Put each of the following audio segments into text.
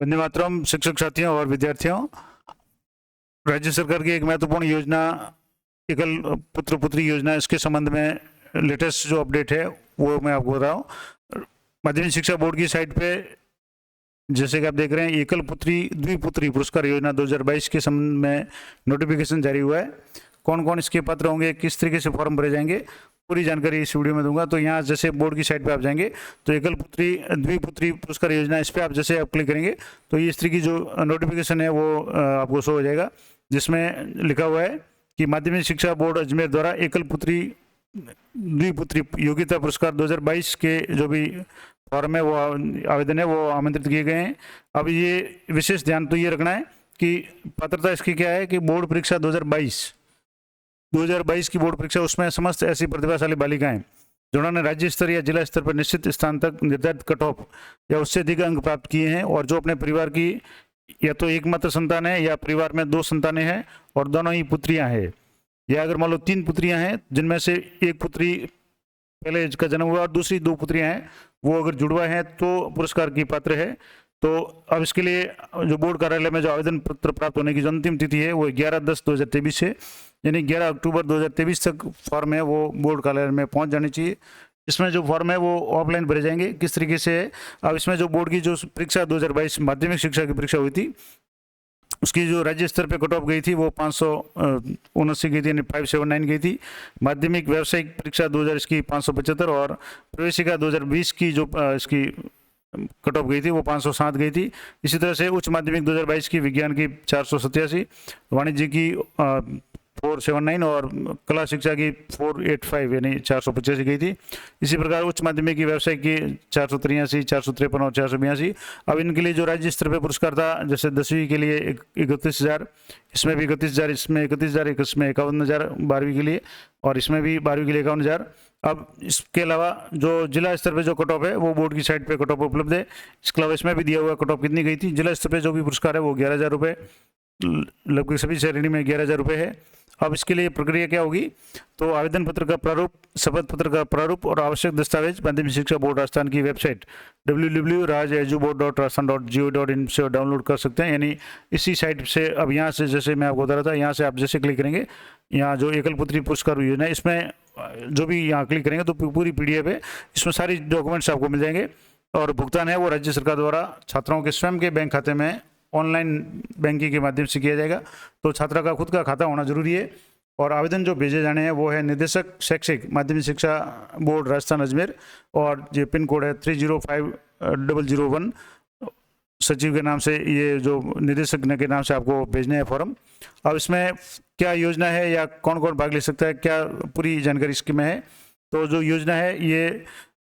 वंदे मातरम। शिक्षक साथियों और विद्यार्थियों, राज्य सरकार की एक महत्वपूर्ण योजना एकल पुत्र पुत्री योजना, इसके संबंध में लेटेस्ट जो अपडेट है वो मैं आपको बता रहा हूँ। माध्यमिक शिक्षा बोर्ड की साइट पे जैसे कि आप देख रहे हैं, एकल पुत्री द्विपुत्री पुरस्कार योजना 2022 के संबंध में नोटिफिकेशन जारी हुआ है। कौन कौन इसके पात्र होंगे, किस तरीके से फॉर्म भरे जाएंगे, पूरी जानकारी इस वीडियो में दूंगा। तो यहाँ जैसे बोर्ड की साइट पे आप जाएंगे तो एकल पुत्री द्विपुत्री पुरस्कार योजना, इस पर आप जैसे आप क्लिक करेंगे तो ये इस तरह की जो नोटिफिकेशन है वो आपको शो हो जाएगा, जिसमें लिखा हुआ है कि माध्यमिक शिक्षा बोर्ड अजमेर द्वारा एकल पुत्री द्विपुत्री योग्यता पुरस्कार 2022 के जो भी फॉर्म है वो आवेदन है वो आमंत्रित किए गए हैं। अब ये विशेष ध्यान तो ये रखना है कि पात्रता इसकी क्या है कि बोर्ड परीक्षा 2022 की बोर्ड परीक्षा, उसमें समस्त ऐसी प्रतिभाशाली बालिकाएं जिन्होंने राज्य स्तर या जिला स्तर पर निश्चित स्थान तक निर्धारित कट ऑफ या उससे अधिक अंक प्राप्त किए हैं, और जो अपने परिवार की या तो एकमात्र संतान है या परिवार में 2 संतानें हैं और दोनों ही पुत्रियां हैं, या अगर मान लो 3 पुत्रियां हैं जिनमें से एक पुत्री पहले का जन्म हुआ और दूसरी 2 पुत्रियां हैं, वो अगर जुड़वा है तो पुरस्कार की पात्र है। तो अब इसके लिए जो बोर्ड कार्यालय में जो आवेदन पत्र प्राप्त होने की जो अंतिम तिथि है वो 11/10/2023 है, यानी 11 अक्टूबर 2023 तक फॉर्म है वो बोर्ड कार्यालय में पहुंच जानी चाहिए। इसमें जो फॉर्म है वो ऑफलाइन भरे जाएंगे। किस तरीके से है, अब इसमें जो बोर्ड की जो परीक्षा 2022 माध्यमिक शिक्षा की परीक्षा हुई थी, उसकी जो राज्य स्तर पे कट ऑफ गई थी वो 579 गई थी, यानी 579 गई थी। माध्यमिक व्यावसायिक परीक्षा 2000 की 575 और प्रवेशिका 2020 की जो इसकी कट ऑफ गई थी वो 507 गई थी। इसी तरह से उच्च माध्यमिक 2022 की विज्ञान की 487, वाणिज्य की 479 और कला शिक्षा की 485 यानी 485 गई थी। इसी प्रकार उच्च माध्यमिक की व्यवसाय की 483, 453 और 482। अब इनके लिए जो राज्य स्तर पर पुरस्कार था, जैसे 10वीं के लिए 31,000, इसमें भी 31,000, इसमें 31,000, इसमें 51,000 12वीं के लिए, और इसमें भी 12वीं के लिए 51,000। अब इसके अलावा जो जिला स्तर पे जो कट ऑफ है वो बोर्ड की साइट पे कट ऑफ उपलब्ध है। इसके अलावा इसमें भी दिया हुआ कट ऑफ कितनी गई थी। जिला स्तर पे जो भी पुरस्कार है वो 11,000 रुपये, लगभग सभी श्रेणी में 11,000 रुपये है। अब इसके लिए प्रक्रिया क्या होगी, तो आवेदन पत्र का प्रारूप, शपथ पत्र का प्रारूप और आवश्यक दस्तावेज माध्यमिक शिक्षा बोर्ड राजस्थान की वेबसाइट www.rajeduboard.rajasthan.go.in से डाउनलोड कर सकते हैं, यानी इसी साइट से। अब यहाँ से जैसे मैं आपको बता रहा था, यहाँ से आप जैसे क्लिक करेंगे, यहाँ जो एकल पुत्री पुरस्कार योजना है इसमें जो भी यहाँ क्लिक करेंगे तो पूरी PDF है, इसमें सारी डॉक्यूमेंट्स आपको मिल जाएंगे। और भुगतान है वो राज्य सरकार द्वारा छात्राओं के स्वयं के बैंक खाते में ऑनलाइन बैंकिंग के माध्यम से किया जाएगा। तो छात्रा का खुद का खाता होना जरूरी है। और आवेदन जो भेजे जाने हैं वो है निदेशक शैक्षिक माध्यमिक शिक्षा बोर्ड राजस्थान अजमेर, और ये पिन कोड है 305001। सचिव के नाम से, ये जो निदेशक के नाम से आपको भेजने हैं फॉर्म। अब इसमें क्या योजना है या कौन कौन भाग ले सकता है, क्या पूरी जानकारी इसकी में है। तो जो योजना है ये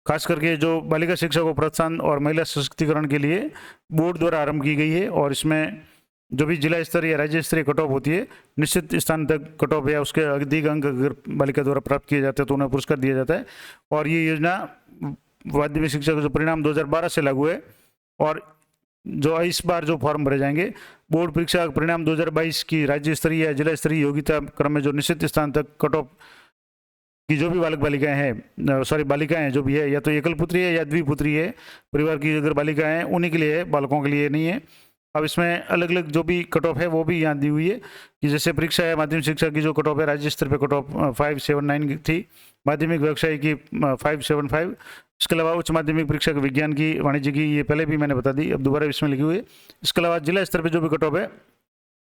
खास करके जो बालिका शिक्षा को प्रोत्साहन और महिला सशक्तिकरण के लिए बोर्ड द्वारा आरंभ की गई है, और इसमें जो भी जिला स्तर या राज्य स्तरीय कट ऑफ होती है, निश्चित स्थान तक कट ऑफ या उसके अधिक अंक अगर बालिका द्वारा प्राप्त किए जाते हैं तो उन्हें पुरस्कार दिया जाता है। और ये योजना माध्यमिक शिक्षा का जो परिणाम 2012 से लागू है, और जो इस बार जो फॉर्म भरे जाएंगे बोर्ड परीक्षा परिणाम 2022 की राज्य स्तरीय या जिला स्तरीय योग्यता क्रम में जो निश्चित स्थान तक कट ऑफ की जो भी बालिकाएं हैं, बालिकाएं जो भी है, या तो एकल पुत्री है या द्विपुत्री है, परिवार की अगर बालिकाएं हैं उन्हीं के लिए है, बालकों के लिए नहीं है। अब इसमें अलग अलग जो भी कट ऑफ है वो भी यहाँ दी हुई है कि जैसे परीक्षा है माध्यमिक शिक्षा की जो कट ऑफ है राज्य स्तर पे कट ऑफ 579 थी, माध्यमिक व्यवसाय की 575। इसके अलावा उच्च माध्यमिक परीक्षा की विज्ञान की, वाणिज्य की, ये पहले भी मैंने बता दी, अब दोबारा इसमें लिखी हुई है। इसके अलावा जिला स्तर पे जो भी कट ऑफ है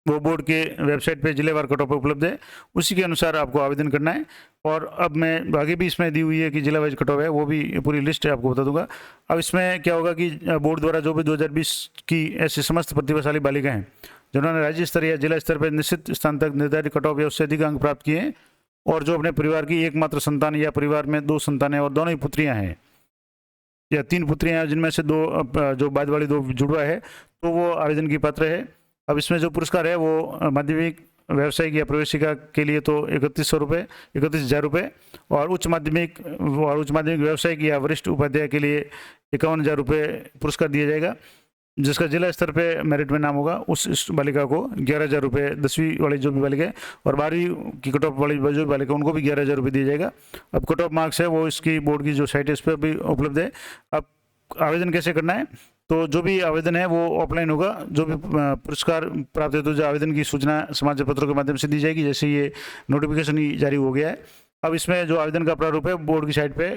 वो बोर्ड के वेबसाइट पे जिलेवार कट ऑफ उपलब्ध है, उसी के अनुसार आपको आवेदन करना है। और अब मैं आगे भी इसमें दी हुई है कि जिला वाइज कट ऑफ है, वो भी पूरी लिस्ट है आपको बता दूंगा। अब इसमें क्या होगा कि बोर्ड द्वारा जो भी 2020 की ऐसी समस्त प्रतिभाशाली बालिका हैं जिन्होंने राज्य स्तर या जिला स्तर पर निश्चित स्थान तक निर्धारित कट ऑफ या उससे अधिक अंक प्राप्त किए हैं, और जो अपने परिवार की एकमात्र संतान या परिवार में 2 संतानें और दोनों ही पुत्रियाँ हैं या 3 पुत्रियाँ हैं जिनमें से 2 जो बाद वाली 2 जुड़वा है, तो वो आवेदन की पात्र है। अब इसमें जो पुरस्कार है वो माध्यमिक व्यावसायिक या प्रवेशिका के लिए तो 31,000 रुपये, और उच्च माध्यमिक व्यावसायिक या वरिष्ठ उपाध्याय के लिए 51,000 रुपये पुरस्कार दिया जाएगा। जिसका जिला स्तर पे मेरिट में नाम होगा उस बालिका को 11,000 रुपये, 10वीं वाली जो भी बालिका है और 12वीं की कट ऑफ वाली जो भी बालिका उनको भी 11,000 रुपये दिया जाएगा। अब कट ऑफ मार्क्स है वो इसकी बोर्ड की जो साइट है इस पर भी उपलब्ध है। अब आवेदन कैसे करना है, तो जो भी आवेदन है वो ऑफलाइन होगा। जो भी पुरस्कार प्राप्त है तो जो आवेदन की सूचना समाचार पत्रों के माध्यम से दी जाएगी, जैसे ये नोटिफिकेशन ही जारी हो गया है। अब इसमें जो आवेदन का प्रारूप है बोर्ड की साइट पे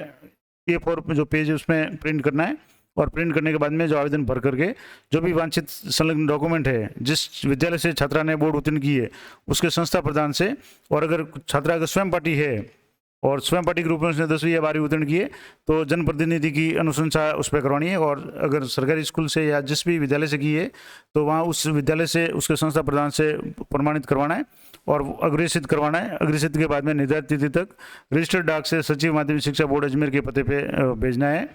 A4 जो पेज है उसमें प्रिंट करना है, और प्रिंट करने के बाद में जो आवेदन भर करके जो भी वांछित संलग्न डॉक्यूमेंट है, जिस विद्यालय से छात्रा ने बोर्ड उत्तीर्ण की है उसके संस्था प्रधान से, और अगर छात्रा अगर स्वयं पाठी है और स्वयं पाठी के रूप में उसने 10वीं या 12वीं उत्तीर्ण की है तो जनप्रतिनिधि की अनुशंसा उस पर करवानी है। और अगर सरकारी स्कूल से या जिस भी विद्यालय से की है तो वहाँ उस विद्यालय से उसके संस्था प्रधान से प्रमाणित करवाना है और अग्रेसित करवाना है। अग्रेसित के बाद में निर्धारित तिथि तक रजिस्टर्ड डाक से सचिव माध्यमिक शिक्षा बोर्ड अजमेर के पते पे भेजना है।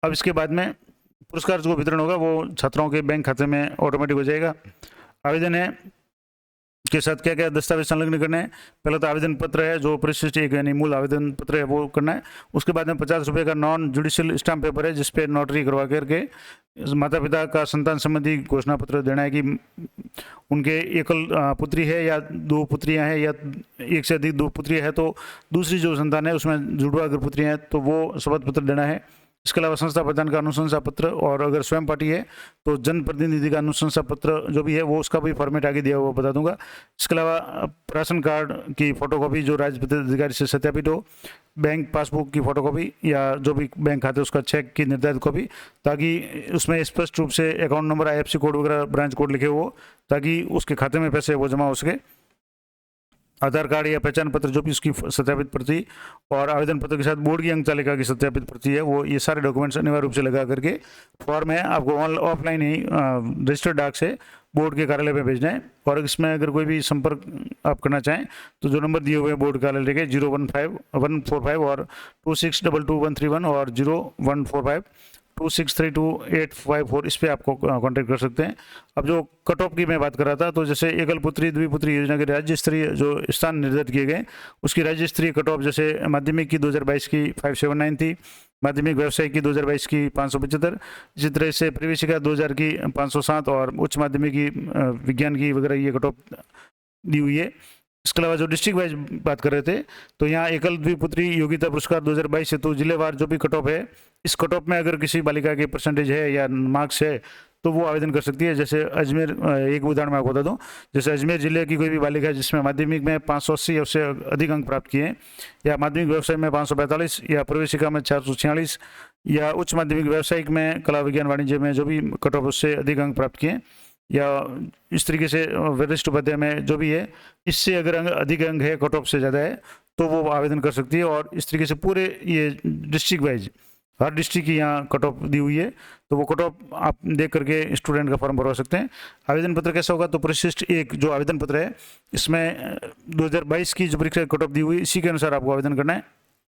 अब इसके बाद में पुरस्कार जो वितरण होगा वो छात्राओं के बैंक खाते में ऑटोमेटिक हो जाएगा। आवेदन है के साथ क्या क्या दस्तावेज संलग्न करने हैं। पहले तो आवेदन पत्र है जो परिशिष्ट एक यानी मूल आवेदन पत्र है वो करना है। उसके बाद में 50 रुपये का नॉन जुडिशियल स्टाम्प पेपर है जिसपे नोटरी करवा करके माता पिता का संतान संबंधी घोषणा पत्र देना है कि उनके एकल पुत्री है या 2 पुत्रियां हैं या एक से अधिक 2 पुत्रियां हैं तो दूसरी जो संतान है उसमें जुड़वा अगर पुत्रियां हैं तो वो शपथ पत्र देना है। इसके अलावा संस्था प्रधान का अनुशंसा पत्र, और अगर स्वयं पार्टी है तो जनप्रतिनिधि का अनुशंसा पत्र जो भी है वो उसका भी फॉर्मेट आगे दिया हुआ बता दूंगा। इसके अलावा राशन कार्ड की फोटोकॉपी जो राजपत्रित अधिकारी से सत्यापित हो, बैंक पासबुक की फोटोकॉपी या जो भी बैंक खाते उसका चेक की निर्धारित कॉपी, ताकि उसमें स्पष्ट रूप से अकाउंट नंबर, IFSC कोड वगैरह, ब्रांच कोड लिखे हो ताकि उसके खाते में पैसे वो जमा हो सके। आधार कार्ड या पहचान पत्र जो भी उसकी सत्यापित प्रति, और आवेदन पत्र के साथ बोर्ड की अंक तालिका की सत्यापित प्रति है वो, ये सारे डॉक्यूमेंट्स अनिवार्य रूप से लगा करके फॉर्म है आपको ऑफलाइन ही रजिस्टर्ड डाक से बोर्ड के कार्यालय में भेजना है। और इसमें अगर कोई भी संपर्क आप करना चाहें तो जो नंबर दिए हुए हैं बोर्ड कार्यालय के 015-145 और 2622-131 और 0145 2632-854 इस पे आपको कांटेक्ट कर सकते हैं। अब जो कट ऑफ की मैं बात कर रहा था तो जैसे एकल पुत्री द्विपुत्री योजना के राज्य स्तरीय जो स्थान निर्धारित किए गए उसकी राज्य स्तरीय कट ऑफ, जैसे माध्यमिक की 2022 की 579 थी, माध्यमिक व्यवसाय की 2022 की 575, इसी तरह से प्रवेशिका 2000 की 507 और उच्च माध्यमिक की विज्ञान की वगैरह ये कट ऑफ दी हुई है। इसके अलावा जो डिस्ट्रिक्ट वाइज बात कर रहे थे तो यहाँ एकल द्विपुत्री योग्यता पुरस्कार 2022 से तो जिलेवार जो भी कट ऑफ है, इस कट ऑफ में अगर किसी बालिका के परसेंटेज है या मार्क्स है तो वो आवेदन कर सकती है। जैसे अजमेर, एक उदाहरण मैं आपको बता दूं, जैसे अजमेर जिले की कोई भी बालिका जिसमें माध्यमिक में 580 या उससे अधिक अंक प्राप्त किए हैं, या माध्यमिक व्यवसाय में 545 या प्रवेशिका में 446 या उच्च माध्यमिक व्यावसायिक में कला विज्ञान वाणिज्य में जो भी कट ऑफ उससे अधिक अंक प्राप्त किए, या इस तरीके से वरिष्ठ उपाध्याय में जो भी है, इससे अगर अधिक अंक है, कट ऑफ से ज़्यादा है तो वो आवेदन कर सकती है। और इस तरीके से पूरे ये डिस्ट्रिक्ट वाइज हर डिस्ट्रिक्ट की यहाँ कट ऑफ दी हुई है तो वो कट ऑफ आप देख करके स्टूडेंट का फॉर्म भरवा सकते हैं। आवेदन पत्र कैसा होगा तो परिशिष्ट एक जो आवेदन पत्र है इसमें 2022 की जो परीक्षा कट ऑफ दी हुई इसी के अनुसार आपको आवेदन करना है।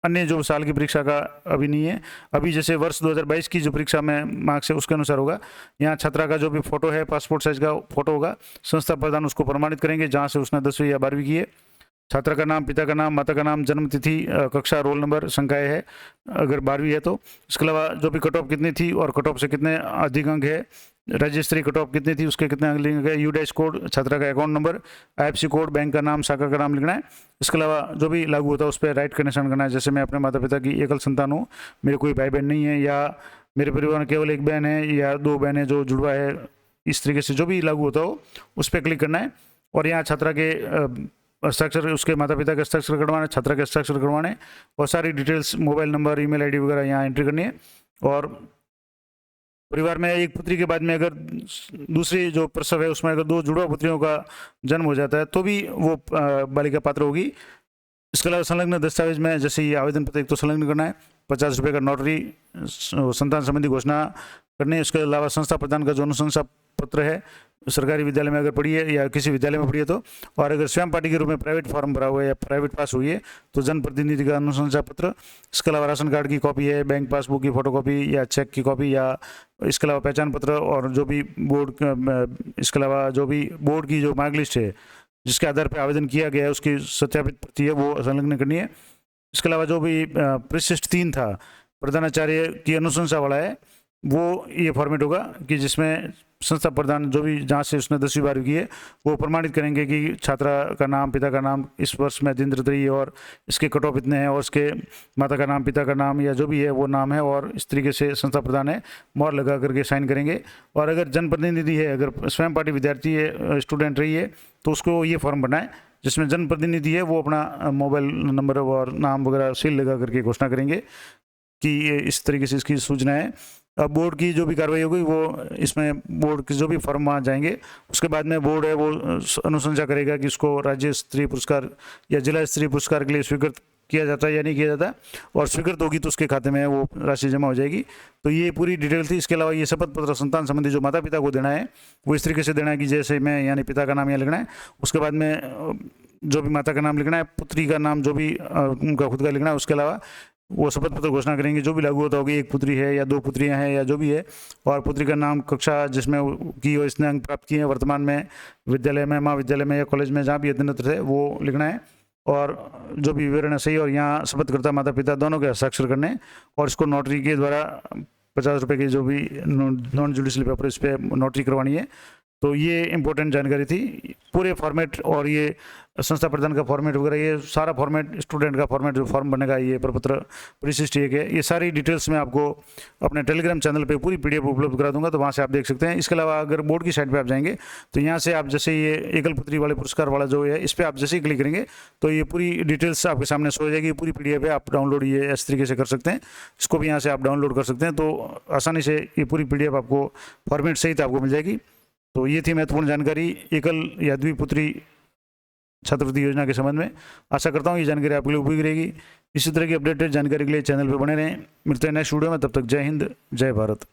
अन्य जो साल की परीक्षा का अभी नहीं है, अभी जैसे वर्ष 2022 की जो परीक्षा में मार्क्स है उसके अनुसार होगा। यहाँ छात्रा का जो भी फोटो है, पासपोर्ट साइज का फोटो होगा, संस्था प्रधान उसको प्रमाणित करेंगे जहाँ से उसने 10वीं या 12वीं की है। छात्रा का नाम, पिता का नाम, माता का नाम, जन्म तिथि, कक्षा, रोल नंबर, संकाय है अगर 12वीं है तो। इसके अलावा जो भी कट ऑफ कितनी थी और कट ऑफ से कितने अधिक अंक है, राज्य स्तरीय कट ऑफ कितनी थी उसके कितने अंक लिखेंगे, U- कोड, छात्रा का account number, IFSC code, bank का नाम, शाखा का नाम लिखना है। इसके अलावा जो भी लागू होता है उस पर राइट कनेक्शन करना है। जैसे मैं अपने माता पिता की एकल संतान हूँ, मेरे कोई भाई बहन नहीं है, या मेरे परिवार में केवल एक बहन है या 2 बहनें जो जुड़वा है, इस तरीके से जो भी लागू होता हो उस पर क्लिक करना है। और यहाँ छात्रा के हस्ताक्षर, उसके माता पिता के हस्ताक्षर करवाने, छात्रा के हस्ताक्षर करवाने, और सारी details, mobile number, email ID वगैरह यहाँ एंट्री करनी है। और परिवार में एक पुत्री के बाद में अगर दूसरी जो प्रसव है उसमें अगर 2 जुड़वा पुत्रियों का जन्म हो जाता है तो भी वो बालिका पात्र होगी। इसके अलावा संलग्न दस्तावेज में जैसे ये आवेदन पत्र एक तो संलग्न करना है, 50 रुपये का नोटरी संतान संबंधी घोषणा करनी है। उसके अलावा संस्था प्रधान का जो अनुशंसा पत्र है, सरकारी विद्यालय में अगर पढ़ी है या किसी विद्यालय में पढ़ी है तो, और अगर स्वयं पार्टी के रूप में प्राइवेट फॉर्म भरा हुआ है या प्राइवेट पास हुई है तो जनप्रतिनिधि का अनुशंसा पत्र। इसके अलावा राशन कार्ड की कॉपी है, बैंक पासबुक की फोटोकॉपी या चेक की कॉपी, या इसके अलावा पहचान पत्र, और जो भी बोर्ड, इसके अलावा जो भी बोर्ड की जो मार्क लिस्ट है जिसके आधार पर आवेदन किया गया है उसकी सत्यापित प्रति है वो संलग्न करनी है। इसके अलावा जो भी परिशिष्ट 3 था, प्रधानाचार्य की अनुशंसा वाला है, वो ये फॉर्मेट होगा कि जिसमें संस्था प्रधान जो भी जहाँ से उसने 10वीं 12वीं की है वो प्रमाणित करेंगे कि छात्रा का नाम, पिता का नाम इस वर्ष में अध्ययनरत रही है और इसके कट ऑफ इतने हैं और उसके माता का नाम, पिता का नाम या जो भी है वो नाम है, और इस तरीके से संस्था प्रधान है मोहर लगा करके साइन करेंगे। और अगर जनप्रतिनिधि है, अगर स्वयं पार्टी विद्यार्थी है, स्टूडेंट रही है, तो उसको ये फॉर्म बनाए जिसमें जनप्रतिनिधि है वो अपना मोबाइल नंबर और नाम वगैरह सील लगा करके घोषणा करेंगे कि ये इस तरीके से इसकी सूचना है। अब बोर्ड की जो भी कार्रवाई होगी वो इसमें बोर्ड के जो भी फॉर्म वहाँ जाएंगे, उसके बाद में बोर्ड है वो अनुशंसा करेगा कि इसको राज्य स्तरीय पुरस्कार या जिला स्तरीय पुरस्कार के लिए स्वीकृत किया जाता है या नहीं किया जाता, और स्वीकृत होगी तो उसके खाते में वो राशि जमा हो जाएगी। तो ये पूरी डिटेल थी। इसके अलावा ये शपथ पत्र संतान संबंधी जो माता पिता को देना है वो इस तरीके से देना है कि जैसे मैं यानी पिता का नाम यहाँ लिखना है, उसके बाद में जो भी माता का नाम लिखना है, पुत्री का नाम जो भी उनका खुद का लिखना है, उसके अलावा वो शपथ पत्र घोषणा करेंगे जो भी लागू होता होगी, एक पुत्री है या 2 पुत्रियां हैं या जो भी है, और पुत्री का नाम, कक्षा जिसमें की हो, इसने अंक प्राप्त किए हैं, वर्तमान में विद्यालय में, महाविद्यालय में या कॉलेज में जहाँ भी अध्ययनरत है वो लिखना है, और जो भी विवरण है सही, और यहाँ शपथकर्ता माता पिता दोनों के हस्ताक्षर करने, और इसको नोटरी के द्वारा 50 रुपये की जो भी नॉन जुडिशियल पेपर इस पर नोटरी करवानी है। तो ये इंपॉर्टेंट जानकारी थी। पूरे फॉर्मेट और ये संस्था प्रधान का फॉर्मेट वगैरह, ये सारा फॉर्मेट, स्टूडेंट का फॉर्मेट जो फॉर्म बनेगा, ये प्रपत्र परिशिष्ट एक है, ये सारी डिटेल्स मैं आपको अपने टेलीग्राम चैनल पे पूरी PDF उपलब्ध करा दूंगा, तो वहाँ से आप देख सकते हैं। इसके अलावा अगर बोर्ड की साइट पे आप जाएंगे तो यहाँ से आप जैसे ये एकल पुत्री वाले पुरस्कार वाला जो है, इस पर आप जैसे ही क्लिक करेंगे तो ये पूरी डिटेल्स आपके सामने शो हो जाएगी। पूरी PDF है, आप डाउनलोड ये इस तरीके से कर सकते हैं, इसको भी यहाँ से आप डाउनलोड कर सकते हैं। तो आसानी से ये पूरी PDF आपको फॉर्मेट सहित आपको मिल जाएगी। तो ये थी महत्वपूर्ण जानकारी एकल या द्विपुत्री छात्रवृत्ति योजना के संबंध में। आशा करता हूँ ये जानकारी आपके लिए उपयोगी रहेगी। इसी तरह की अपडेटेड जानकारी के लिए चैनल पर बने रहें। मिलते हैं नेक्स्ट वीडियो में, तब तक जय हिंद, जय भारत।